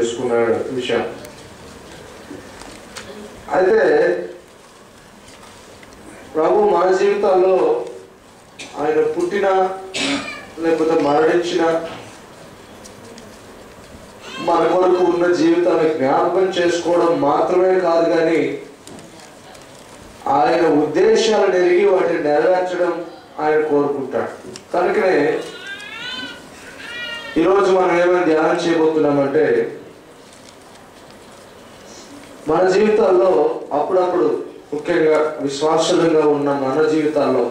చేసుకున్న విషయం. అయితే ప్రభు మన జీవితాల్లో ఆయన పుట్టిన లేకపోతే మరణించిన మన కొరకు ఉన్న జీవితాన్ని జ్ఞాపకం చేసుకోవడం మాత్రమే కాదు, కానీ ఆయన ఉద్దేశాలను ఎరిగి వాటిని నెరవేర్చడం ఆయన కోరుకుంటాడు. కనుకనే ఈరోజు మనం ఏమైనా ధ్యానం చేయబోతున్నామంటే, మన జీవితాల్లో అప్పుడప్పుడు ముఖ్యంగా విశ్వాసులుగా ఉన్న మన జీవితాల్లో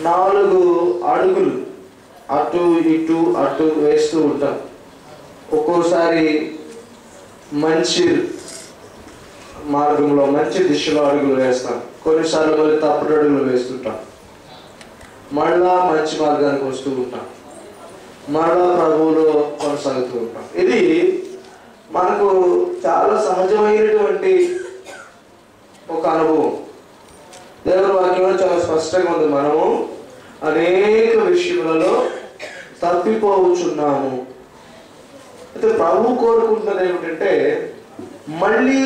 4 అడుగులు అటు ఇటు వేస్తూ ఉంటాం. ఒక్కోసారి మంచి మార్గంలో మంచి దిశలో అడుగులు వేస్తాం, కొన్నిసార్లు మళ్ళీ తప్పుడు అడుగులు వేస్తుంటాం, మళ్ళా మంచి మార్గానికి వస్తూ ఉంటాం, మరలా ప్రభువులో కొనసాగుతూ ఉంటాం. ఇది మనకు చాలా సహజమైనటువంటి ఒక అనుభవం. దేవుని వాక్యంలో చాలా స్పష్టంగా ఉంది, మనము అనేక విషయములలో తప్పిపోవచ్చున్నాము. అయితే ప్రభు కోరుకుంటున్నది ఏమిటంటే మళ్ళీ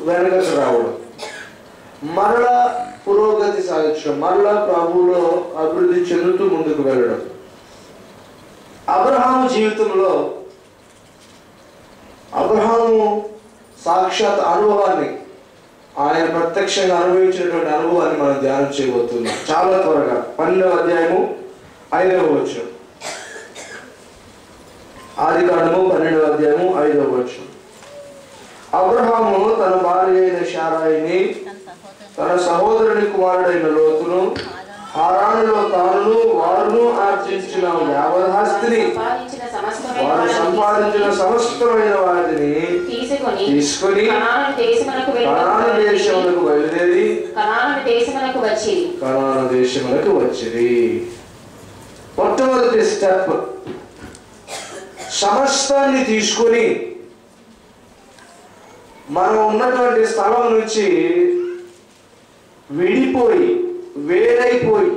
వెనకకు రావడం, మరలా పురోగతి సాధించడం, మరలా ప్రభువులో అభివృద్ధి చెందుతూ ముందుకు వెళ్ళడం. అబ్రహాము జీవితంలో అబ్రహాము సాక్షాత్ అనుభవాన్ని, ఆయన ప్రత్యక్షంగా అనుభవించినటువంటి అనుభవాన్ని మనం ధ్యానం చేయబోతున్నాం చాలా త్వరగా. 12వ అధ్యాయము 5వ వచనం, ఆదికాండము 12వ అధ్యాయము 5వ వచనం. అబ్రహాము తన భార్య అయిన శారాయిని, తన సహోదరుని కుమారుడైన లోతును, హారానులో తాను వారును ఆర్జించిన యావదాస్తిని, వారు సంపాదించిన సమస్తమైన వాటిని తీసుకొని కనాను దేశములకు బయలుదేరి కనాను దేశములకు వచ్చిరి. మొట్టమొదటి స్టెప్, సమస్తాన్ని తీసుకొని మనం ఉన్నటువంటి స్థలం నుంచి విడిపోయి వేరైపోయి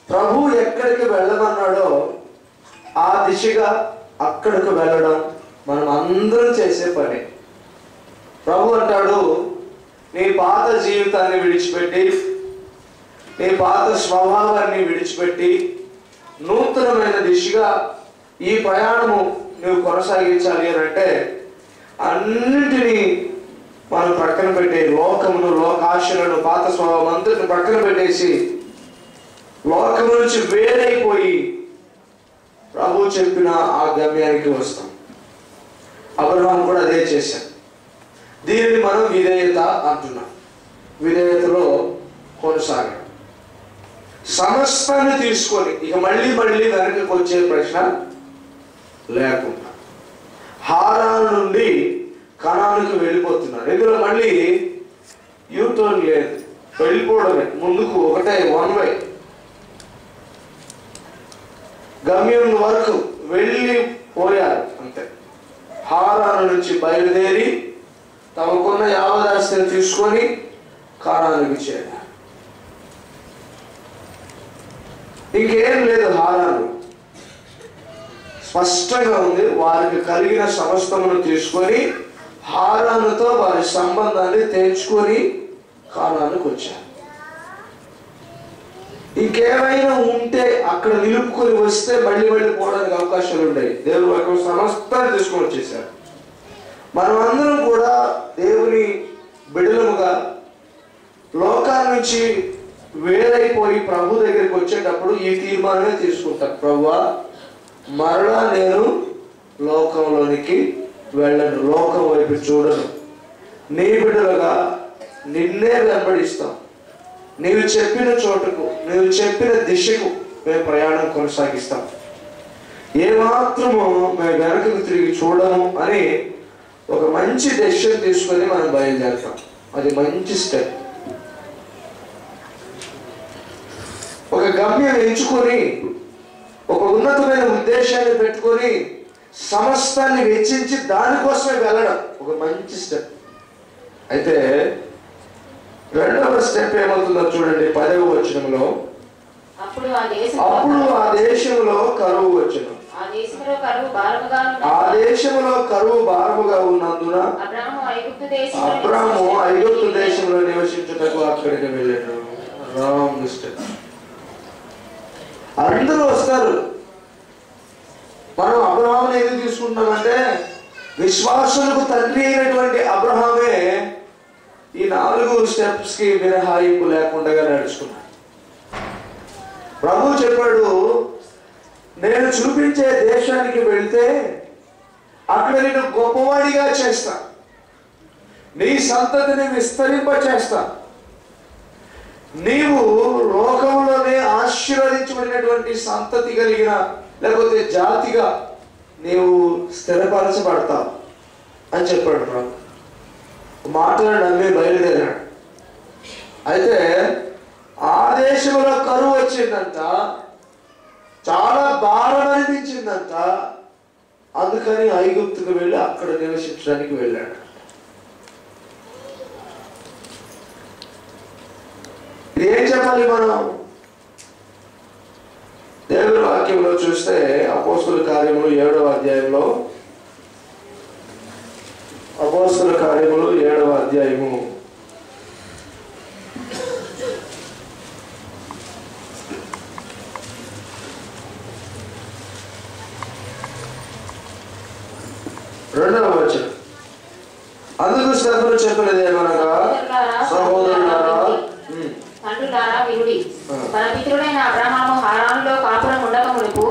ప్రభు ఎక్కడికి వెళ్ళమన్నాడో ఆ దిశగా అక్కడికి వెళ్ళడం మనం అందరం చేసే పని. ప్రభు అంటాడు, నీ పాత జీవితాన్ని విడిచిపెట్టి, నీ పాత స్వభావాన్ని విడిచిపెట్టి నూతనమైన దిశగా ఈ ప్రయాణము నువ్వు కొనసాగించాలి అని అంటే అన్నింటినీ మనం పక్కన పెట్టే, లోకమును, లోకాశలను, పాత స్వభావం అంతటిని పక్కన పెట్టేసి లోకము నుంచి వేరైపోయి ప్రభు చెప్పిన ఆ గమ్యానికి వస్తాం. అబ్రహాము కూడా అదే చేశాం. దీనిని మనం విధేయత అంటున్నాం. విధేయతలో కొనసాగడం, సమస్తాన్ని తీసుకొని ఇక మళ్ళీ వెనకకి వచ్చే ప్రశ్న లేకుండా హారాను నుండి కనానుకు వెళ్ళిపోతున్నారు. ఇందులో మళ్ళీ యూటర్న్ లేదు, వెళ్ళిపోవడమే, ముందుకు ఒకటే వన్ వే. గమ్యం వరకు వెళ్ళిపోయారు అంతే. హారాను నుంచి బయలుదేరి తమకున్న యావదాస్తిని తీసుకొని కానానుకు చేరారు. ఇంకేం లేదు. హారాను స్పష్టంగా ఉంది, వారికి కలిగిన సమస్తమును తీసుకొని హారానుతో వారి సంబంధాన్ని తెంచుకొని కానానుకు వచ్చారు. ఇంకేమైనా ఉంటే అక్కడ నిలుపుకొని వస్తే మళ్ళీ పోవడానికి అవకాశాలు ఉంటాయి. దేవుని వాక్యం సమస్తాన్ని తీసుకొని వచ్చేసారు. మనమందరం కూడా దేవుని బిడలముగా లోకాల నుంచి వేరైపోయి ప్రభు దగ్గరికి వచ్చేటప్పుడు ఈ తీర్మానమే తీసుకుంటాం, ప్రభువా మరలా నేను లోకంలోనికి వెళ్ళను, లోకం వైపు చూడను, నీ బిడ్డలుగా నిన్నే వెంబడిస్తాం, నీవు చెప్పిన చోటుకు, నీవు చెప్పిన దిశకు మేము ప్రయాణం కొనసాగిస్తాం, ఏమాత్రము మేము వెనకకు తిరిగి చూడము అని ఒక మంచి డెసిషన్ తీసుకొని మనం బయలుదేరుతాం. అది మంచి స్టెప్. ఒక గమ్యం ఎంచుకొని, ఒక ఉన్నతమైన ఉద్దేశాన్ని పెట్టుకొని సమస్తాన్ని వెచ్చించి దానికోసమే వెళ్ళడం ఒక మంచి స్టెప్. అయితే రెండవ స్టెప్ ఏమవుతుందో చూడండి. 10వ వచనంలో అప్పుడు ఆ దేశంలో కరువు వచ్చెను. ఆ దేశంలో కరువు భారముగా ఉన్నందున అబ్రాము ఐగుప్తు దేశంలో నివసించుటకు అక్కడికి వెళ్ళాడు. Wrong mistake. అందరూ వస్తారు. మనం అబ్రహాముని ఎందుకు తీసుకుంటున్నామంటే విశ్వాసులకు తండ్రి అయినటువంటి అబ్రహామే ఈ 4 స్టెప్స్ కి మినహాయింపు లేకుండా నడుచుకున్నాడు. ప్రభు చెప్పాడు, నేను చూపించే దేశానికి వెళ్తే అక్కడ నేను గొప్పవాడిగా చేస్తా, నీ సంతతిని విస్తరింప చేస్తా, నీవు లోకంలోనే ఆశీర్వదించబడినటువంటి సంతతి కలిగిన లేకపోతే జాతిగా నీవు స్థిరపరచబడతావు అని చెప్పాడు ప్రభు. మాట్లాడి నమ్మి బయలుదేరాడు. అయితే ఆ దేశంలో కరువు వచ్చిందంట, చాలా భారం అనిపించిందంట. అందుకని ఐగుప్తుకు వెళ్ళి అక్కడ నివసించడానికి వెళ్ళాడు. ఏం చెప్పాలి మనం? దేవుని వాక్యంలో చూస్తే అపోస్తుల కార్యములు 7వ అధ్యాయంలో, అపోస్తుల కార్యములు 7వ అధ్యాయము 2వ వచనం. అందుకు స్తెఫను చెప్పినది ఏమనగా, సహోదరులారా, తండ్రులారా వినుడి. మన పితరుడైన అబ్రహాము హారానులో కాపురం ఉండక మునుపు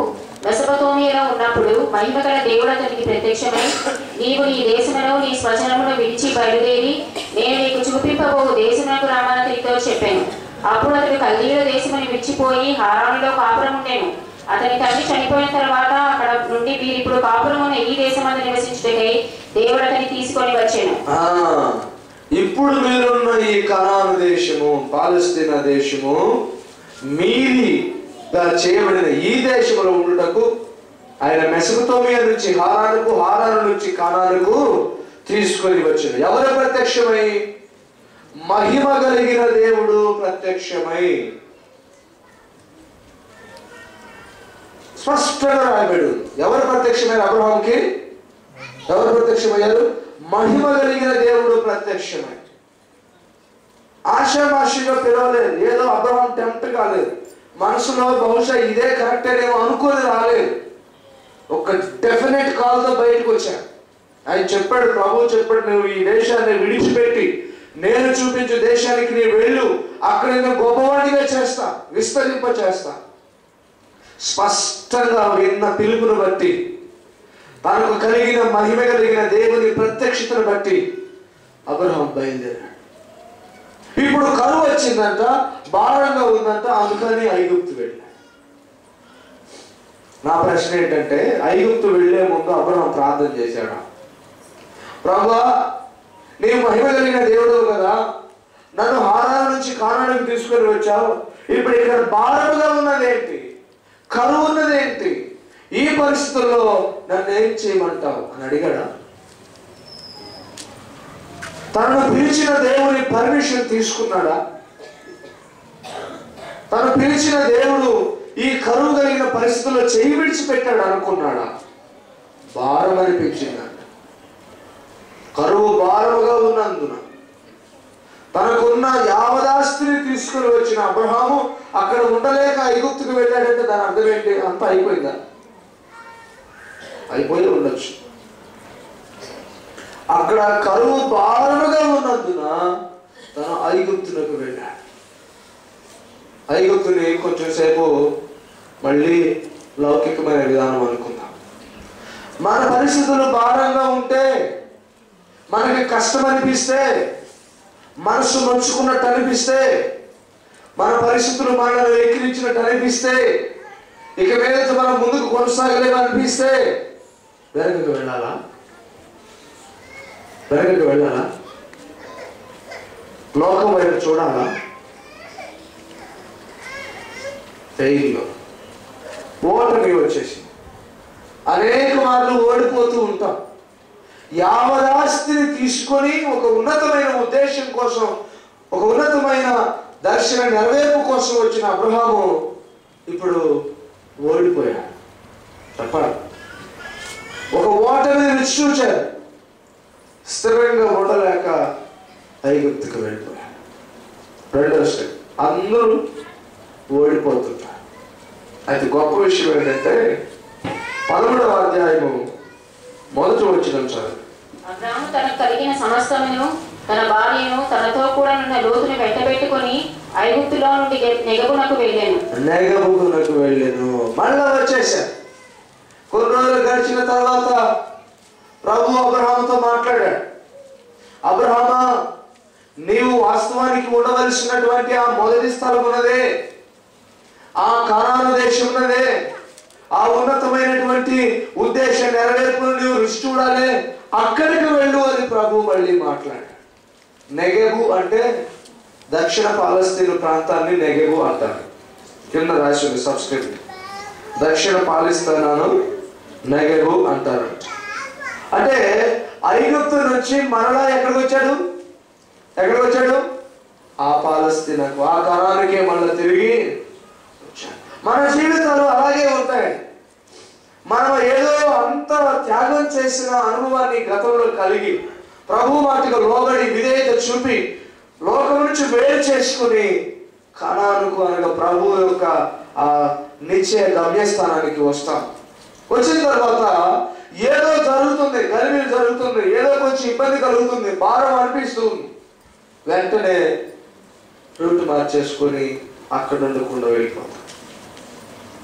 మెసొపొతేమియాలో ఉన్నప్పుడు మహిమగల దేవుడు అతనికి ప్రత్యక్షమై, నీవు నీ దేశమును నీ స్వజనమును విడిచి బయలుదేరి నేను నీకు చూపింపబో దేశమునకు రమ్మని అతనితో చెప్పాను. అప్పుడు అతడు కల్దీయుల దేశమును విడిచిపోయి హారానులో కాపురం ఉండెను. అతని తండ్రి చనిపోయిన తర్వాత అక్కడ నుండి వీరిప్పుడు కాపురమున ఈ దేశమందు నివసించుటకై దేవుడు అతన్ని తీసుకొని వచ్చాను. ఇప్పుడు మీరున్న ఈ కనాను దేశము, పాలస్తీనా దేశము మీరిగా చేయబడిన ఈ దేశంలో ఉండుటకు ఆయన మెసొపొతేమియా నుంచి హారానుకు, హారాను నుంచి కనానుకు తీసుకొని వచ్చాడు. ఎవరు ప్రత్యక్షమై? మహిమ కలిగిన దేవుడు ప్రత్యక్షమై. స్పష్టంగా రాయబడు. ఎవరు ప్రత్యక్షమైన అబ్రహాంకి? ఎవరు ప్రత్యక్షమయ్యారు? మహిమ కలిగిన దేవుడు ప్రత్యక్షమై. ఆశామాషిగా పిలవలేదు. ఏదో అబ్రహాం టెంప్ట్ కాలేదు. మనసులో బహుశా ఇదే కరెక్ట్ అనేమో అనుకుని రాలేదు. ఒక డెఫినెట్ కాల్తో బయటకు వచ్చాను. ఆయన చెప్పాడు, ప్రభు చెప్పాడు, నువ్వు ఈ దేశాన్ని విడిచిపెట్టి నేను చూపించే దేశానికి నీవు వెళ్ళు, అక్కడ నేను గొప్పవాడిగా చేస్తా, విస్తరింప చేస్తా. స్పష్టంగా విన్న పిలుపును బట్టి, తనకు కలిగిన మహిమ కలిగిన దేవుని ప్రత్యక్షతను బట్టి అబ్రహాం బయలుదేరాడు. ఇప్పుడు కరువు వచ్చిందంట, భారంగా ఉందంట, అందుకని ఐగుప్తు వెళ్ళాడు. నా ప్రశ్న ఏంటంటే, ఐగుప్తు వెళ్లే ముందు అబ్రహాం ప్రార్థన చేశాడు, ప్రభువా నీవు మహిమ కలిగిన దేవుడు కదా, నన్ను హారాను నుంచి కానానుకు తీసుకొని వచ్చావు, ఇప్పుడు ఇక్కడ భారముగా ఉన్నదేంటి, కరువు ఉన్నదేంటి, ఈ పరిస్థితుల్లో నన్ను ఏం చేయమంటావు అని అడిగాడా? తనను పిలిచిన దేవుని పర్మిషన్ తీసుకున్నాడా? తను పిలిచిన దేవుడు ఈ కరువు కలిగిన పరిస్థితుల్లో చేయి విడిచిపెట్టాడు అనుకున్నాడా? భారం అనిపించిందంట. కరువు భారముగా ఉన్నందున తనకున్న యావదాస్తిని తీసుకుని వచ్చిన అబ్రహాము అక్కడ ఉండలేక ఐగుప్తుకు వెళ్ళాడంటే దాని అర్థం ఏంటి? అంతా అయిపోయిందా? అయిపోయి ఉండొచ్చు. అక్కడ కరువు భారముగా ఉన్నందున తను ఐగుప్తులకు వెళ్ళాడు. ఐగుప్తుని కొంచెం సేపు మళ్ళీ లౌకికమైన విధానం అనుకుందాం. మన పరిస్థితులు భారంగా ఉంటే, మనకి కష్టం అనిపిస్తే, మనసు నొచ్చుకున్నట్టు అనిపిస్తే, మన పరిస్థితులు మనల్ని ఎక్కిరించినట్టు అనిపిస్తే, ఇక మీద మనం ముందుకు కొనసాగలేము అనిపిస్తే వెనకకు వెళ్ళాలా? వెనకకు వెళ్ళాలా? లోకం వైపు చూడాలా? ఫెయిల్లో ఓటమి వచ్చేసి అనేక మార్లు ఓడిపోతూ ఉంటాం. యావదాస్తిని తీసుకొని ఒక ఉన్నతమైన ఉద్దేశం కోసం, ఒక ఉన్నతమైన దర్శన నెరవేర్పు కోసం వచ్చిన అబ్రహాము ఇప్పుడు ఓడిపోయాడు. చెప్పాలి, ఒక ఓటమిని రుచి చూచారు, స్థిరంగా ఉండలేక ఐగుప్తుకు వెళ్ళిపోయాడు. రెండో స్టెప్, అందరూ ఓడిపోతుంటారు. అయితే గొప్ప విషయం ఏంటంటే 11వ అధ్యాయము మొదటి వచనం చదువు. అబ్రాము తనకు కలిగిన సమస్తమును, తన భార్యను, తనతో కూడా ఉన్న లోతును వెంటబెట్టుకొని ఐగుప్తులో నుండి నెగబునకు వెళ్ళాను. మళ్ళా వచ్చేసారు. కొన్ని రోజులు గడిచిన తర్వాత ప్రభు అబ్రహాముతో మాట్లాడాడు. అబ్రహామా, నీవు వాస్తవానికి ఉండవలసినటువంటి ఆ మొదటి స్థలం ఉన్నదే, ఆ కానాను దేశం ఉన్నదే, ఆ ఉన్నతమైనటువంటి ఉద్దేశం నెరవేర్పును నీవు రుచి చూడాలి, అక్కడికి వెళ్ళు అని ప్రభు మళ్ళీ మాట్లాడాడు. నెగెబు అంటే దక్షిణ పాలస్తీను ప్రాంతాన్ని నెగెబు అంటారు. కింద రాసింది సబ్స్క్రిప్ట్, దక్షిణ పాలిస్తానాను నెగెబు అంటారు. అంటే ఐగుప్తు నుంచి మరలా ఎక్కడికి వచ్చాడు? ఆ పాలస్తీనకు, ఆ కణానికే మళ్ళీ తిరిగి వచ్చాడు. మన జీవితాలు అలాగే ఉంటాయి. మనం ఏదో అంత త్యాగం చేసిన అనుభవాన్ని గతంలో కలిగి ప్రభు మాటకు లోబడి విధేయత చూపి లోకం నుంచి వేరు చేసుకుని కణానుకు అనగా ప్రభు యొక్క ఆ నిశ్చయ గమ్యస్థానానికి వస్తాం. వచ్చిన తర్వాత ఏదో జరుగుతుంది, గలిబిలి జరుగుతుంది, ఏదో కొంచెం ఇబ్బంది కలుగుతుంది, భారం అనిపిస్తుంది. వెంటనే రూట్ మార్చేసుకొని అక్కడ ఉండకుండా వెళ్ళిపోతాం.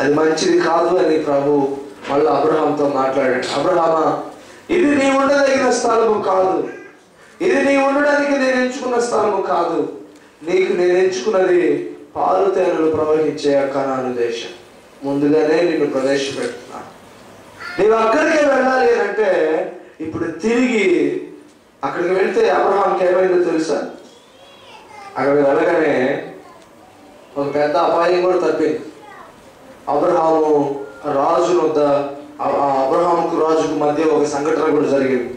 అది మంచిది కాదు అని ప్రభు మళ్ళీ అబ్రహాంతో మాట్లాడాడు. అబ్రహామా, ఇది నీ ఉండదగిన స్థలము కాదు, ఇది నీ ఉండడానికి నేను ఎంచుకున్న స్థలము కాదు, నీకు నేను ఎంచుకున్నది పాలు తేనెలు ప్రవహించే కనాను దేశం. ముందుగానే నిన్ను ప్రవేశపెడుతున్నాను, నీవు అక్కడికే వెళ్ళాలి అని అంటే ఇప్పుడు తిరిగి అక్కడికి వెళ్తే అబ్రహాంకి ఏమైందో తెలుసా? అక్కడికి వెళ్ళగానే ఒక పెద్ద అపాయం కూడా తప్పింది. అబ్రహాము రాజు వద్ద, అబ్రహాముకు రాజుకు మధ్య ఒక సంఘటన కూడా జరిగింది.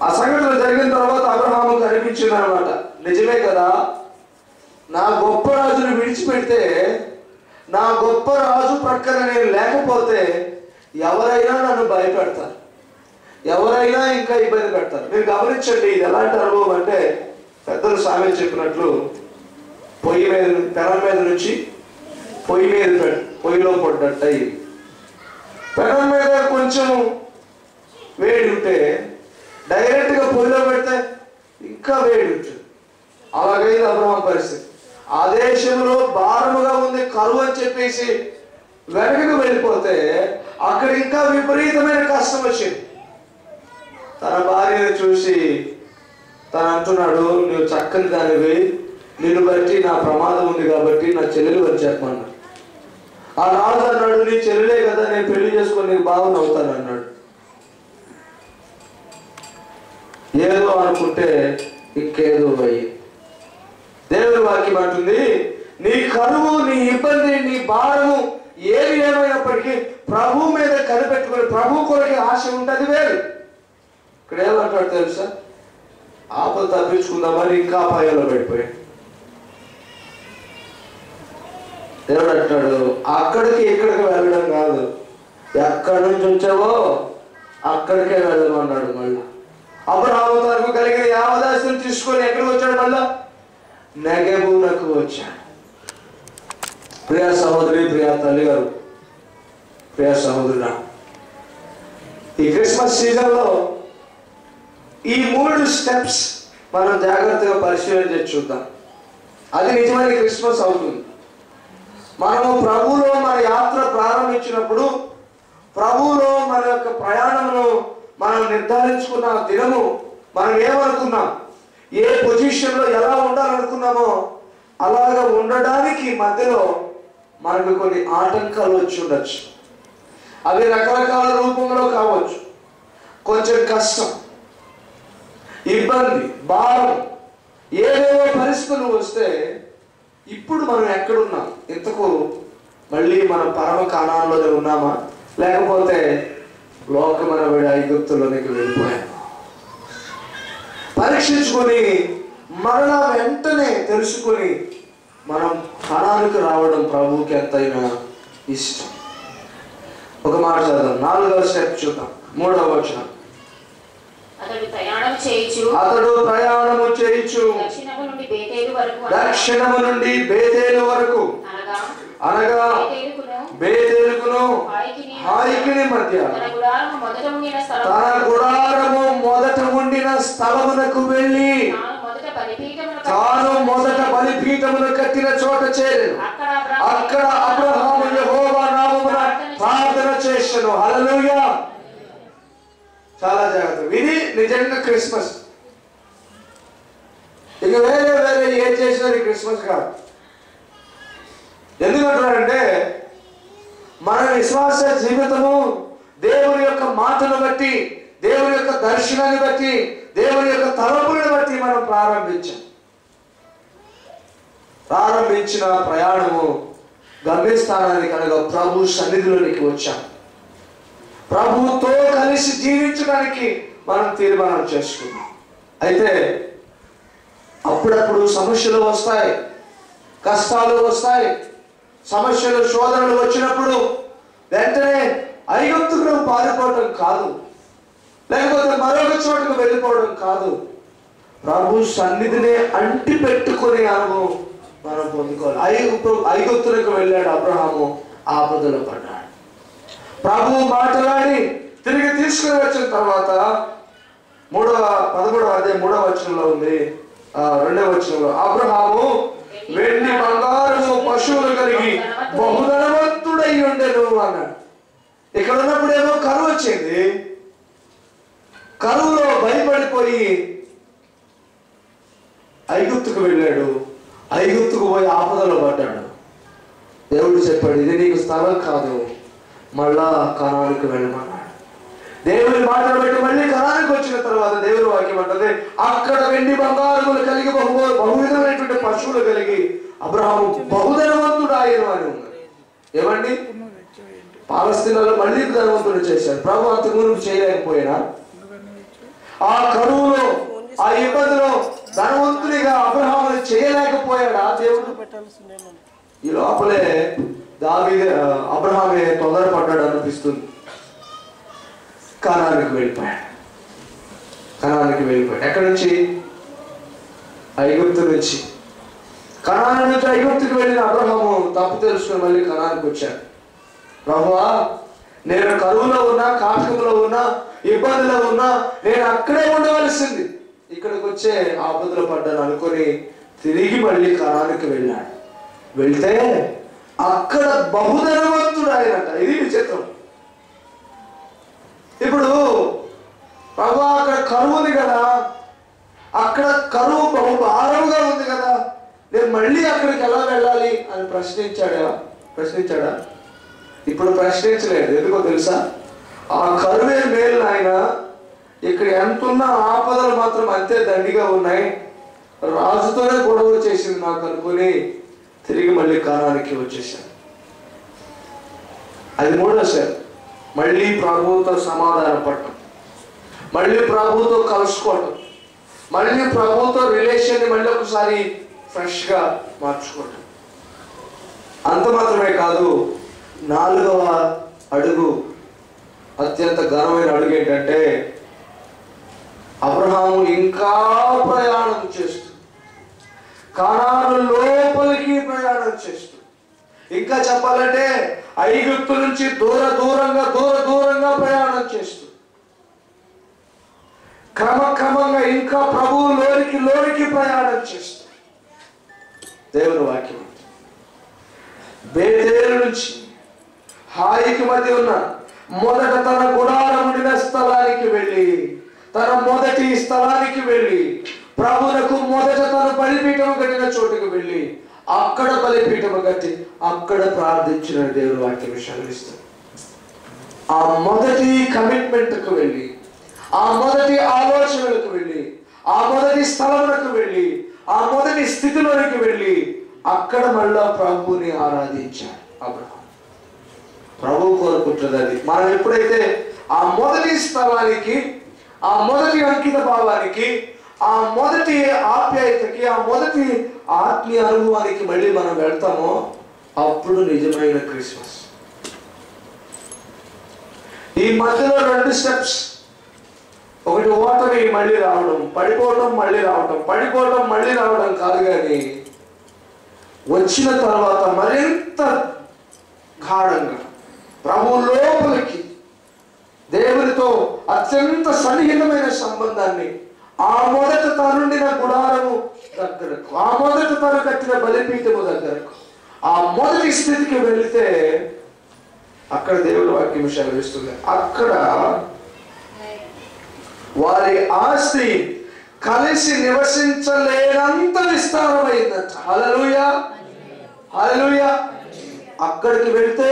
ఆ సంఘటన జరిగిన తర్వాత అబ్రహాముకు అనిపించింది అనమాట, నిజమే కదా, నా గొప్ప రాజును విడిచిపెడితే, నా గొప్ప రాజు ప్రక్కన నేను లేకపోతే ఎవరైనా నన్ను భయపెడతారు, ఎవరైనా ఇంకా ఇబ్బంది పెడతారు. మీరు గమనించండి, ఇది ఎలాంటి అనుభవం అంటే పెద్దలు సామెత చెప్పినట్లు పెనం మీద నుంచి పొయ్యిలో పడ్డట్ట. ఇది పెనం మీద కొంచెం వేడి ఉంటే డైరెక్ట్గా పొయ్యిలో పెడితే ఇంకా వేడి ఉంటుంది. అలాగైంది అబ్రహాం పరిస్థితి. ఆ దేశంలో భారముగా ఉంది, కరువు అని చెప్పేసి వెనకకు వెళ్ళిపోతే అక్కడ ఇంకా విపరీతమైన కష్టం వచ్చింది. తన భార్యను చూసి తను అంటున్నాడు, నువ్వు చక్కని దానివి, నిన్ను బట్టి నా ప్రమాదం ఉంది కాబట్టి నా చెల్లెలు వచ్చి చెప్పమన్నా. ఆ రాజు అన్నాడు, నీ చెల్లెలే కదా, నేను పెళ్లి చేసుకొని నీకు బాగుని అవుతాను అన్నాడు. ఏదో అనుకుంటే ఇంకేదో అయ్యి. దేవుని వాక్యం అంటుంది, నీ కరువు, నీ ఇబ్బంది, నీ భారము ఏది ఏమైనప్పటికీ ప్రభు మీద కనిపెట్టుకుని ప్రభు కొరకి ఆశ ఉంటుంది వేరు. ఇక్కడ ఏమంటాడు తెలుసా? ఆపద తప్పించుకుందామని ఇంకా అపాయంలో పడిపోయాడు. దేవుడు అంటాడు, అక్కడికి ఇక్కడికి వెళ్ళడం కాదు, ఎక్కడి నుంచి వచ్చావో అక్కడికే వెళ్ళమన్నాడు. మళ్ళా అబ్రహాము తనకు కలిగిన యావదాస్తులు తీసుకొని ఎక్కడికి వచ్చాడు? మళ్ళా నెగెబునకు వచ్చాడు. ప్రియా సహోదరి, ప్రియా తల్లి గారు, ప్రియా సహోదరుడా, ఈ క్రిస్మస్ సీజన్లో ఈ 3 స్టెప్స్ మనం జాగ్రత్తగా పరిశీలన చేసి చూద్దాం. అది నిజమైన క్రిస్మస్ అవుతుంది. మనము ప్రభువులో మన యాత్ర ప్రారంభించినప్పుడు, ప్రభువులో మన యొక్క ప్రయాణమును మనం నిర్ధారించుకున్న దినము మనం ఏమనుకున్నాం, ఏ పొజిషన్లో ఎలా ఉండాలనుకున్నామో అలాగా ఉండడానికి మధ్యలో మనకు కొన్ని ఆటంకాలు వచ్చి ఉండొచ్చు. అవి రకరకాల రూపంలో కావచ్చు. కొంచెం కష్టం, ఇబ్బంది, భారం, ఏవేవో పరిస్థితులు వస్తే ఇప్పుడు మనం ఎక్కడున్నాం? ఇంతకు మళ్ళీ మనం పరమ కానాన్లోనే ఉన్నామా, లేకపోతే లోకమైన వీడి ఐగుప్తులోనికి వెళ్ళిపోయాము? పరీక్షించుకొని మరలా వెంటనే తెలుసుకొని మనం కనానుకు రావడం ప్రభువుకి ఎంతైనా ఇష్టం. ఒక మాట చదువుదాం, 4వ స్టెప్ చూద్దాం, 3వ వచనం. అతడు ప్రయాణము చేయుచు దక్షిణము నుండి బేతేలు వరకు అనగా బేతేలుకును హాయికిని మధ్య తన గుడారము మొదట ఉండిన స్థలమునకు వెళ్ళి తాను మొదట బలిపీఠమును కట్టిన చోట చేరెను. అక్కడ అబ్రహాము యెహోవా నామమున ప్రార్థన చేసెను. హల్లెలూయా. చాలా జాగ్రత్త. ఇది నిజంగా క్రిస్మస్. ఇక వేరే వేరే ఏం చేసినా క్రిస్మస్ కాదు. ఎందుకంటారంటే మన విశ్వాస జీవితము దేవుని యొక్క మాటను బట్టి, దేవుని యొక్క దర్శనాన్ని బట్టి, దేవుని యొక్క తలపులను బట్టి మనం ప్రారంభించిన ప్రయాణము గమ్యస్థానానికి అనగా ప్రభు సన్నిధిలోనికి వచ్చాం. ప్రభుతో కలిసి జీవించడానికి మనం తీర్మానం చేసుకున్నాం. అయితే అప్పుడప్పుడు సమస్యలు వస్తాయి, కష్టాలు వస్తాయి. సమస్యలు శోధనలు వచ్చినప్పుడు వెంటనే ఐగుప్తుకు పారిపోవడం కాదు, లేకపోతే మరొక చోటుకు వెళ్ళిపోవడం కాదు. ప్రభు సన్నిధిని అంటి పెట్టుకునే అనుభవం మనం పొందుకోవాలి. ఐగుప్తులకు వెళ్ళాడు అబ్రహాము, ఆపదలో పడ్డాడు. ప్రభు మాట్లాడి తిరిగి తీసుకుని వచ్చిన తర్వాత 13వ అధ్యాయం 3వ వచనంలో ఉంది, 2వ వచనంలో అబ్రహాము వెండి బంగారము పశువులు కలిగి బహుధనవంతుడై ఉండెను అన్నాడు. ఇక్కడ ఉన్నప్పుడేమో కరువు వచ్చింది. కరువులో భయపడిపోయి ఐగుప్తుకు వెళ్ళాడు. ఐగుప్తుకు పోయి ఆపదలో పడ్డాడు. దేవుడు చెప్పాడు, ఇది నీకు స్థలం కాదు, మళ్ళా కనానుకు వెళ్ళమన్నాడు. దేవుని మాటలు బట్టి మళ్ళీ కనానుకు వచ్చిన తర్వాత దేవుని వాక్యం అంటది, అక్కడ వెండి బంగారములు కలిగి బహువిధమైనటువంటి పశువులు కలిగి అబ్రహాము బహుధనవంతుడు ఆయన అని ఉన్నది. ఏమండి, పాలస్తీనాలో మళ్ళీ ధనవంతుడు చేశాడు. ప్రభు అంతకుముందు చేయలేకపోయినా ఆ కరువులో, ఆ ఇబ్బందిలో ధనవంతునిగా అబ్రహాముని చేయలేకపోయాడా దేవుడు? ఈ లోపలే అబ్రహామే తొందరపడ్డాడు అనిపిస్తుంది. కనానుకు వెళ్ళిపోయాడు. ఎక్కడి నుంచి? ఐగుప్తు నుంచి. కనాను నుంచి ఐగుప్తుకు వెళ్ళిన అబ్రహాము తప్పు తెలుసుకుని మళ్ళీ కనానుకు వచ్చాడు. ప్రభువా, నేను కరువులో ఉన్నా, కాటకంలో ఉన్నా, ఇబ్బందిలో ఉన్నా, నేను అక్కడే ఉండవలసింది, ఇక్కడికి వచ్చే ఆపదలో పడ్డాను అనుకొని తిరిగి మళ్ళీ కనానుకు వెళ్ళాడు. వెళ్తే అక్కడ బహుధనవంతుడు ఆయనట. ఇది విచిత్రం. ఇప్పుడు ప్రభు అక్కడ కరువు ఉంది కదా, అక్కడ కరువు బహు భారంగా ఉంది కదా, నేను మళ్ళీ అక్కడికి ఎలా వెళ్ళాలి అని ప్రశ్నించాడా? ఇప్పుడు ప్రశ్నించలేదు. ఎందుకో తెలుసా? ఆ కరువే మేలు ఆయన. ఇక్కడ ఎంతున్న ఆపదలు మాత్రం అంతే దండిగా ఉన్నాయి. రాజుతోనే గొడవ చేసింది నాకు అనుకుని తిరిగి మళ్ళీ కానానికి వచ్చేసాను. అది 3వ స్టెప్. మళ్ళీ ప్రభువుతో సమాధాన పడటం, మళ్ళీ ప్రభువుతో కలుసుకోవటం, మళ్ళీ ప్రభువుతో రిలేషన్ని మళ్ళీ ఒకసారి ఫ్రెష్గా మార్చుకోవటం. అంత మాత్రమే కాదు, 4వ అడుగు, అత్యంత ఘనమైన అడుగు ఏంటంటే అబ్రహాము ఇంకా ప్రయాణం చేస్తూ, కనాను లోపలికి ప్రయాణం చేస్తూ, ఇంకా చెప్పాలంటే ఐగుప్తు నుంచి దూరంగా ప్రయాణం చేస్తూ, క్రమక్రమంగా ఇంకా ప్రభువు లోనికి ప్రయాణం చేస్తూ, దేవుని వాక్యం బేతేలు నుంచి హాయికి మధ్య ఉన్న మొదట తన గుడారం ఉండిన స్థలానికి వెళ్ళి, తన మొదటి స్థలానికి వెళ్ళి, ప్రభువునకు మొదట తన బలిపీఠము కట్టిన చోటుకు వెళ్ళి అక్కడ బలిపీఠము కట్టి అక్కడ ప్రార్థించిన దేవుని వాక్యం సెలవిస్తుంది. ఆ మొదటి కమిట్మెంట్కు వెళ్ళి, ఆ మొదటి ఆలోచనలకు వెళ్ళి, ఆ మొదటి స్థలములకు వెళ్ళి, ఆ మొదటి స్థితిలోనికి వెళ్ళి అక్కడ మళ్ళా ప్రభువుని ఆరాధించాడు అబ్రహాము. ప్రభువు కోరుకుంటుంది అది. మనం ఎప్పుడైతే ఆ మొదటి స్థలానికి, ఆ మొదటి అంకిత భావానికి, ఆ మొదటి ఆప్యాయతకి, ఆ మొదటి ఆత్మీయ అనుభవానికి మళ్ళీ మనం వెళ్తామో అప్పుడు నిజమైన క్రిస్మస్. ఈ మధ్యలో 2 స్టెప్స్. ఒకటి ఓటమి మళ్ళీ రావడం, పడిపోవటం మళ్ళీ రావటం, పడిపోవటం మళ్ళీ రావడం కాదు, కానీ వచ్చిన తర్వాత మరింత గాఢంగా ప్రభు లోపలికి దేవునితో అత్యంత సన్నిహితమైన సంబంధాన్ని, ఆ మొదట తనుండిన గుడారము దగ్గరకు, ఆ మొదట తను కట్టిన బలిపీఠము దగ్గరకు, ఆ మొదటి స్థితికి వెళితే అక్కడ దేవుడి వాక్యం సెలవిస్తుంది. అక్కడ వారి ఆస్తి కలిసి నివసించలేనంత విస్తారమైందంట. హల్లెలూయా, హల్లెలూయా. అక్కడికి వెళితే,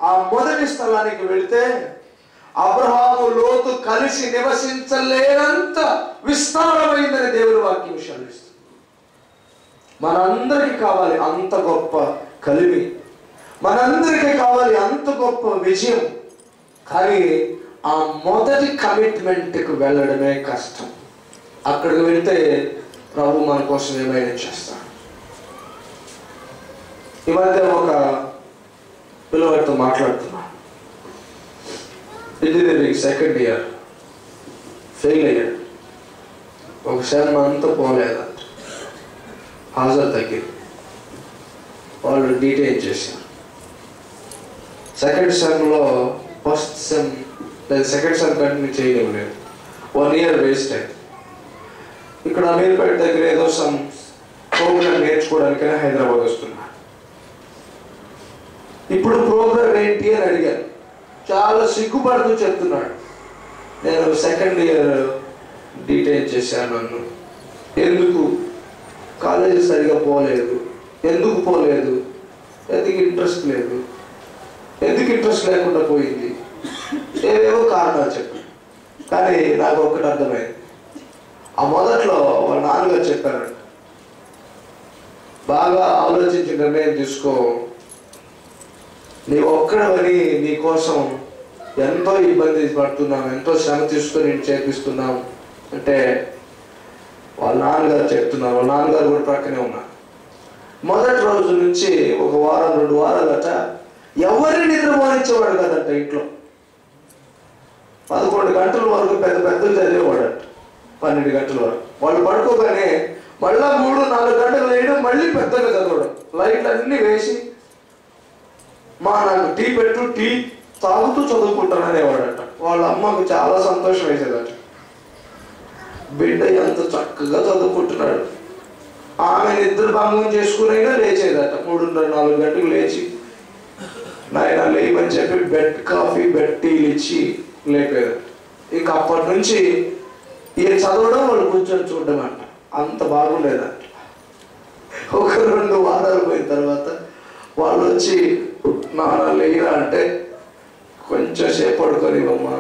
ఆ మొదటి స్థలానికి వెళితే అబ్రహాము లోతు కలిసి నివసించలేనంత విస్తారమైందని దేవుని వాక్యం సెలవిస్తుంది. మనందరికీ కావాలి అంత గొప్ప కలిమి, మనందరికీ కావాలి అంత గొప్ప విజయం. కానీ ఆ మొదటి కమిట్మెంట్కి వెళ్ళడమే కష్టం. అక్కడికి వెళ్తే ప్రభు మన కోసం ఏమైనా చేస్తాడు. ఈ మధ్య ఒక పిల్లవాడితో మాట్లాడుతున్నా. ఇంజనీరింగ్ 2nd ఇయర్ ఫెయిల్ అయ్యాడు. ఒక సెమ్ అంతా పోలేదంట, హాజరు తగ్గింది. వాళ్ళు డీటెయిల్ చేశారు. 2nd సెమ్లో ఫస్ట్ సెమ్ లేదా 2nd సెమ్ కంటిన్యూ చేయలేము. 1 ఇయర్ వేస్ట్ అయింది. ఇక్కడ అమీర్పేట దగ్గర ఏదో సమ్ ప్రోగ్రామ్ నేర్చుకోవడానికైనా హైదరాబాద్ వస్తున్నా. ఇప్పుడు ప్రోగ్రామ్ ఏంటి అని అడిగాను. చాలా సిగ్గుపడుతూ చెప్తున్నాడు, నేను 2nd ఇయర్ డీటెయిల్ చేశాను. నన్ను ఎందుకు కాలేజీ సరిగా పోలేదు, ఎందుకు పోలేదు, ఎందుకు ఇంట్రెస్ట్ లేదు, ఎందుకు ఇంట్రెస్ట్ లేకుండా పోయింది, ఏవేవో కారణాలు చెప్పాను. కానీ నాకు ఒకటి అర్థమైంది. ఆ మొదట్లో వాళ్ళ నాన్నగారు చెప్పారంట, బాగా ఆలోచించి నిర్ణయం తీసుకో, నీ ఒక్కడవని నీ కోసం ఎంతో ఇబ్బంది పడుతున్నాం, ఎంతో శ్రమ తీసుకొని నేను చేపిస్తున్నాం అంటే వాళ్ళ నాన్నగారు చెప్తున్నారు. వాళ్ళ నాన్నగారు కూడా ప్రక్కనే ఉన్నారు. మొదటి రోజు నుంచి 1 వారం 2 వారాలట ఎవరిని నిద్రపోనిచ్చేవాడు కదంట. ఇంట్లో 11 గంటల వరకు పెద్ద పెద్దలు చదివేవాడట, 12 గంటల వరకు. వాళ్ళు పడుకోగానే మళ్ళా 3-4 గంటలు వేయడం, మళ్ళీ పెద్దగా చదవడం, లైట్లు అన్నీ వేసి నాకు టీ పెట్టు, టీ తాగుతూ చదువుకుంటాను అనేవాడట. వాళ్ళ అమ్మకు చాలా సంతోషం వేసేదట, బిడ్డ ఎంత చక్కగా చదువుకుంటున్నాడు. ఆమె నిద్ర భంగం చేసుకునైనా లేచేదట. 3-4 గంటలకు లేచి నాయన లేవని చెప్పి బెడ్ కాఫీ, బెడ్ టీలు ఇచ్చి లేపేదట. ఇక అప్పటి నుంచి ఈయన చదవడం, వాళ్ళు కూర్చొని చూడడం అంట. అంత బాగుండేదంట. 1-2 వారాలు పోయిన తర్వాత వాళ్ళు వచ్చి నాన్న లేరా అంటే కొంచెం సేపు పడుకొని ఇవ్వమ్మా.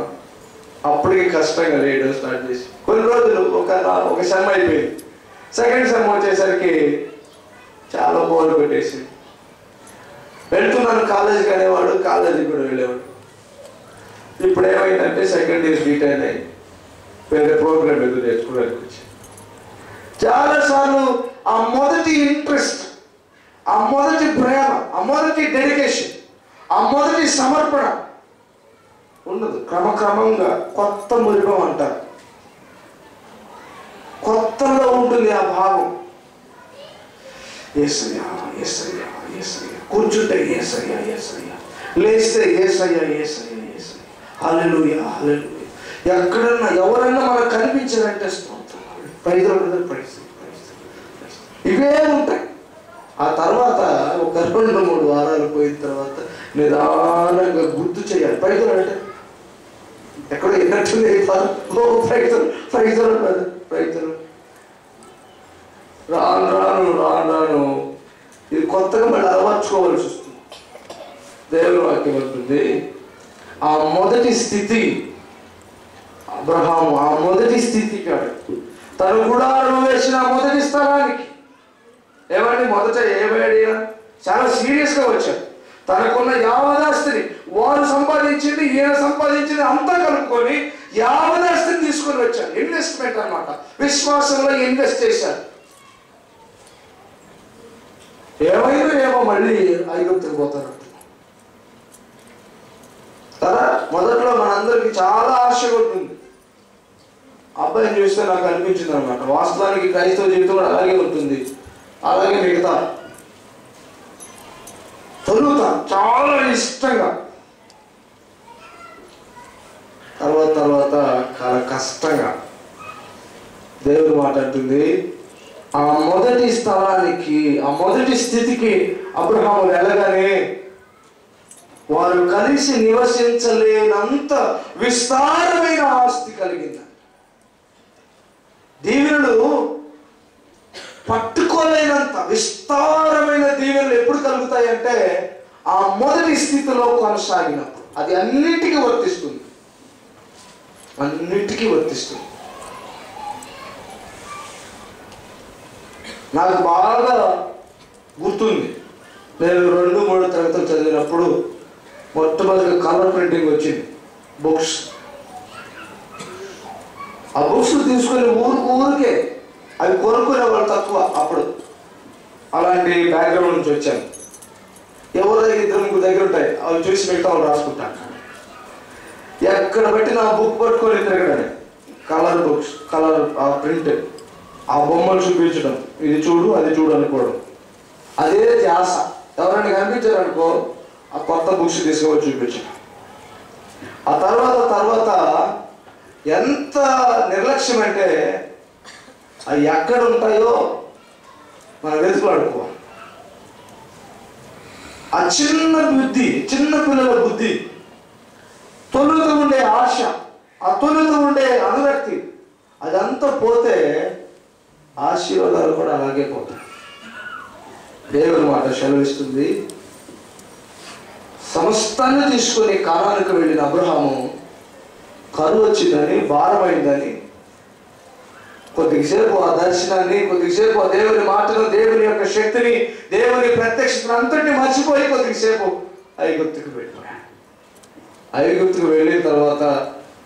అప్పటికి కష్టంగా లేయడం స్టార్ట్ చేసి కొన్ని రోజులు ఒక సెమ్ అయిపోయింది. 2nd సెమ్ వచ్చేసరికి చాలా బోర్ పెట్టేసి వెళ్తున్నాను కాలేజీకి అనేవాడు, కాలేజీకి కూడా వెళ్ళేవాడు. ఇప్పుడు ఏమైందంటే 2nd ఇయర్ డీటెయిల్ అయ్యి వేరే ప్రోగ్రామ్ ఎదురు నేర్చుకోవడానికి వచ్చి చాలాసార్లు ఆ మొదటి ఇంట్రెస్ట్, ఆ మొదటి ప్రేమ, ఆ మొదటి డెడికేషన్, ఆ మొదటి సమర్పణ ఉండదు. క్రమక్రమంగా కొత్త మురిపం అంటారు, కొత్తలో ఉంటుంది ఆ భావం. యేసయ్యా యేసయ్యా యేసయ్యా, కూర్చుంటే యేసయ్యా యేసయ్యా, లేస్తే యేసయ్యా యేసయ్యా యేసయ్యా, హల్లెలూయా హల్లెలూయా. ఎక్కడన్నా ఎవరన్నా మనకు కనిపించారంటే ప్రైజ్ ప్రైజ్ ఇవే ఉంటాయి. ఆ తర్వాత ఒక 2-3 వారాలు పోయిన తర్వాత నిదానంగా గుర్తు చేయాలి. ప్రైజ్ అంటే ఎక్కడో ఎన్నట్టుంది, ప్రైజ్ ప్రైజ్ ప్రైజ్. రాను రాను రాను రాను ఇది కొత్తగా మళ్ళీ అలవర్చుకోవాల్సి వస్తుంది. దేవుని వాక్యం ఉంటుంది, ఆ మొదటి స్థితి అబ్రహాము, ఆ మొదటి స్థితికి తను గుడారం వేసిన మొదటి స్థలానికి ఏమండి మొదట ఏమయ్యాడు? చాలా సీరియస్గా వచ్చాడు. తనకున్న యావదాస్తిని, వారు సంపాదించింది ఈయన సంపాదించింది అంతా కలుపుకొని యావదాస్తిని తీసుకొని వచ్చాడు. ఇన్వెస్ట్మెంట్ అన్నమాట. విశ్వాసంలో ఇన్వెస్ట్ చేశాడు. ఏమైనా ఏమో మళ్ళీ ఐగుప్తుకు పోతారు కదా. మొదట్లో మనందరికి చాలా ఆశగా ఉంటుంది. అబ్బాయిని చూస్తే నాకు అనిపించింది అనమాట, వాస్తవానికి క్రైస్తవ జీవితం కూడా అలాగే ఉంటుంది, అలాగే మిగతా తొలుగుతా చాలా ఇష్టంగా, తర్వాత చాలా కష్టంగా. దేవుడు మాట్లాడుతుంది, ఆ మొదటి స్థలానికి, ఆ మొదటి స్థితికి అబ్రహాము వెళ్ళగానే వారు కలిసి నివసించలేనంత విస్తారమైన ఆస్తి కలిగింది. దీవెనలు పట్టుకోలేనంత విస్తారమైన దీవెనలు ఎప్పుడు కలుగుతాయంటే ఆ మొదటి స్థితిలో కొనసాగినప్పుడు. అది అన్నిటికీ వర్తిస్తుంది, అన్నిటికీ వర్తిస్తుంది. నాకు బాగా గుర్తుంది, నేను 2-3 తరగతులు చదివినప్పుడు మొట్టమొదటిగా కలర్ ప్రింటింగ్ వచ్చింది, బుక్స్. ఆ బుక్స్ తీసుకుని ఊరికే అవి కొనుక్కునే వాళ్ళు తక్కువ అప్పుడు. అలాంటి బ్యాక్గ్రౌండ్ నుంచి వచ్చాను. ఎవరి దగ్గర 2-3 దగ్గర ఉంటాయి, అవి చూసి మిగతా వాళ్ళు రాసుకుంటాను. ఎక్కడ బట్టి నా బుక్ పట్టుకొని తిరగడాలి, కలర్ బుక్స్, కలర్ ప్రింట్, ఆ బొమ్మలు చూపించడం, ఇది చూడు అది చూడు అనుకోవడం, అదే ధ్యాస. ఎవరైనా కనిపించారనుకో ఆ కొత్త బుక్స్ తీసుకొని చూపించడం. ఆ తర్వాత ఎంత నిర్లక్ష్యం అంటే అవి ఎక్కడ ఉంటాయో మనం వెతుకులాడుకో. ఆ చిన్న బుద్ధి, చిన్న పిల్లల బుద్ధి, తొలుతూ ఉండే ఆశ, ఆ తొలుతూ ఉండే అనురక్తి, అదంతా పోతే ఆశీర్వాదాలు కూడా అలాగే పోతాయి. దేవుని మాట సెలవిస్తుంది, సమస్తాన్ని తీసుకొని కానానుకు వెళ్ళిన అబ్రహాము కరువు వచ్చిందని, భారమైందని, కొద్దిసేపు ఆ దర్శనాన్ని, కొద్దిసేపు ఆ దేవుని మాటను, దేవుని యొక్క శక్తిని, దేవుని ప్రత్యక్షతను అంతటిని మర్చిపోయి కొద్దిసేపు ఐగుప్తుకు వెళ్ళిపోయాడు. ఐగుప్తుకు వెళ్ళిన తర్వాత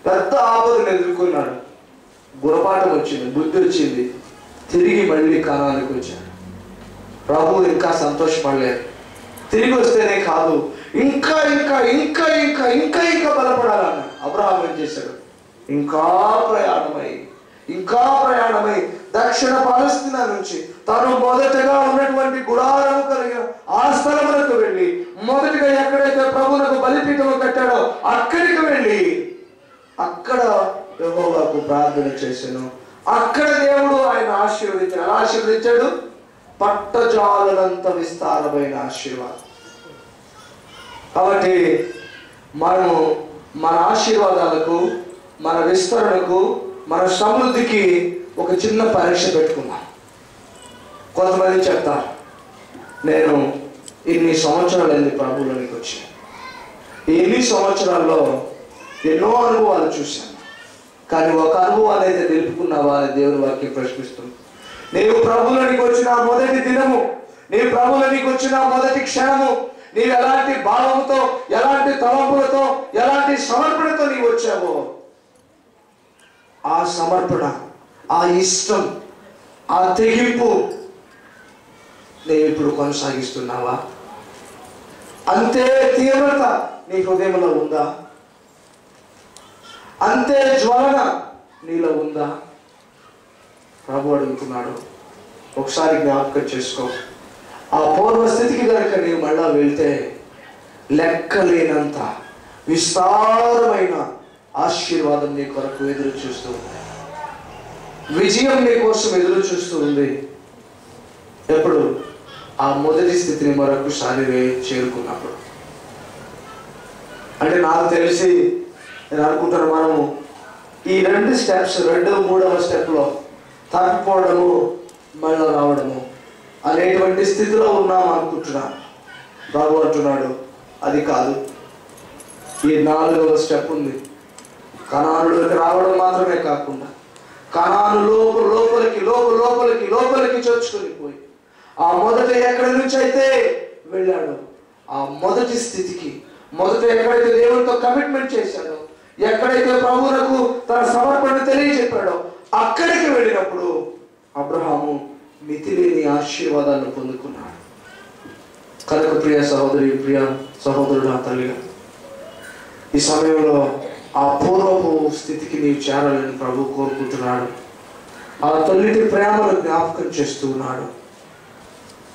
పెద్ద ఆపదను ఎదుర్కొన్నాడు. గుణపాఠం వచ్చింది, బుద్ధి వచ్చింది, తిరిగి మళ్ళీ కానానికి వచ్చాడు. ప్రభువు ఇంకా సంతోషపడలేదు. తిరిగి వస్తేనే కాదు, ఇంకా ఇంకా ఇంకా ఇంకా ఇంకా ఇంకా బలపడాలన్నాడు. అబ్రహాము ఏం చేశాడు? ఇంకా ప్రయాణమై దక్షిణ పాలస్తీనా నుంచి తను మొదటగా ఉన్నటువంటి గుడారము కలిగిన ఆ స్థలములకు వెళ్ళి, మొదటిగా ఎక్కడైతే ప్రభువునకు బలిపీఠము కట్టాడో అక్కడికి వెళ్ళి అక్కడ యెహోవాకు ప్రార్థన చేశాను. అక్కడ దేవుడు ఆయన ఆశీర్వదించాడు. ఎలా ఆశీర్వదించాడు? పట్టజాలనంత విస్తారమైన ఆశీర్వాదం. కాబట్టి మనము మన ఆశీర్వాదాలకు, మన విస్తరణకు, మన సమృద్ధికి ఒక చిన్న పరీక్ష పెట్టుకున్నాం. కొంతమంది చెప్తారు, నేను ఇన్ని సంవత్సరాలు అయింది ప్రభువులోనికి వచ్చి, ఎన్ని సంవత్సరాల్లో ఎన్నో అనుభవాలు చూశాను, కానీ ఒక అనుభవాన్ని అయితే నిలుపుకున్నావా అని దేవుని వాక్యం ప్రశ్నిస్తుంది. నీవు ప్రభువులోనికి వచ్చిన మొదటి దినము, నీ ప్రభువులోనికి వచ్చిన మొదటి క్షణము, నీవు ఎలాంటి భావముతో, ఎలాంటి తలంపులతో, ఎలాంటి సమర్పణతో నీవు వచ్చావో, ఆ సమర్పణ, ఆ ఇష్టం, ఆ తెగింపు నీవు ఇప్పుడు కొనసాగిస్తున్నావా? అంతే తీవ్రత నీ హృదయంలో ఉందా? అంతే జ్వలన నీలో ఉందా? ప్రభు అడుగుతున్నాడు, ఒకసారి జ్ఞాపకం చేసుకో. ఆ పూర్వస్థితికి కనుక నీవు మళ్ళా వెళ్తే లెక్కలేనంత విస్తారమైన ఆశీర్వాదం నీ కొరకు ఎదురు చూస్తూ ఉంది. విజయం నీ కోసం ఎదురు చూస్తూ ఉంది. ఎప్పుడు? ఆ మొదటి స్థితిని మరొకసారి చేరుకున్నప్పుడు. అంటే నాకు తెలిసి నేను అనుకుంటాను, మనము ఈ 2 స్టెప్స్, 2-3వ స్టెప్లో తప్పిపోవడము, మళ్ళీ రావడము అనేటువంటి స్థితిలో ఉన్నాం అనుకుంటున్నాను. బాబు అంటున్నాడు, అది కాదు. ఈ 4వ స్టెప్ ఉంది. కనానులోకి రావడం మాత్రమే కాకుండా, కనాను లోపలికి చొచ్చుకొని పోయి ఆ మొదట ఎక్కడి నుంచి అయితే వెళ్ళాడో ఆ మొదటి స్థితికి, మొదట ఎక్కడైతే దేవునితో కమిట్మెంట్ చేశాడో, ఎక్కడైతే ప్రభువునకు తన సమర్పణ తెలియజెప్పాడో అక్కడికి వెళ్ళినప్పుడు అబ్రహాము మితిలేని ఆశీర్వాదాలను పొందుకున్నాడు. కనుక ప్రియ సహోదరి, ప్రియ సహోదరుడు, ఆ తల్లిగా ఈ సమయంలో ఆ పూర్వపు స్థితికి నీవు చేరాలని ప్రభు కోరుకుంటున్నాడు. ఆ తల్లిటి ప్రేమను జ్ఞాపకం చేస్తూ ఉన్నాడు.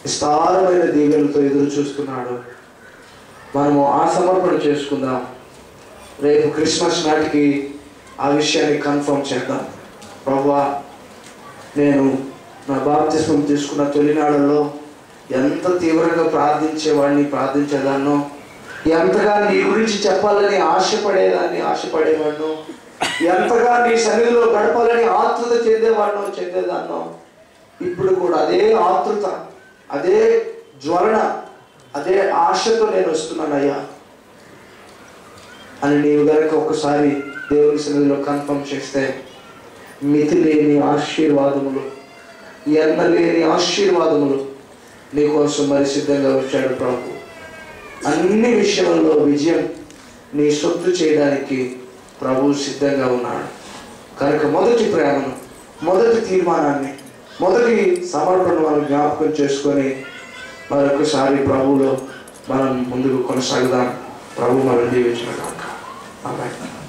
విస్తారమైన దీవెనలతో ఎదురు చూస్తున్నాడు. మనము ఆ సమర్పణ చేసుకుందాం. రేపు క్రిస్మస్ నాటికి ఆ విషయాన్ని కన్ఫర్మ్ చేద్దాం. ప్రభువా, నేను నా బాప్తిస్మం తీసుకున్న తొలినాళ్ళలో ఎంత తీవ్రంగా ప్రార్థించేదాన్నో, ఎంతగా నీ గురించి చెప్పాలని ఆశపడేవాడినో, ఎంతగా నీ సన్నిధిలో గడపాలని ఆతృత చెందేదాన్నో, ఇప్పుడు కూడా అదే ఆతృత, అదే జ్వలన, అదే ఆశతో నేను వస్తున్నానయ్యా అని నీవు గనక ఒకసారి దేవుని సన్నిధిలో కన్ఫర్మ్ చేస్తే మితి లేని ఆశీర్వాదములు, ఎన్నలేని ఆశీర్వాదములు నీకోసం మరి సిద్ధంగా వచ్చాడు ప్రభు. అన్ని విషయాల్లో విజయం నీ సొత్తు చేయడానికి ప్రభు సిద్ధంగా ఉన్నాడు. కనుక మొదటి ప్రేమను, మొదటి తీర్మానాన్ని, మొదటి సమర్పణను మనం జ్ఞాపకం చేసుకొని మరొకసారి ప్రభువులో మనం ముందుకు కొనసాగుదాం. ప్రభు మనం దీవించిన కాక. ఆమేన్.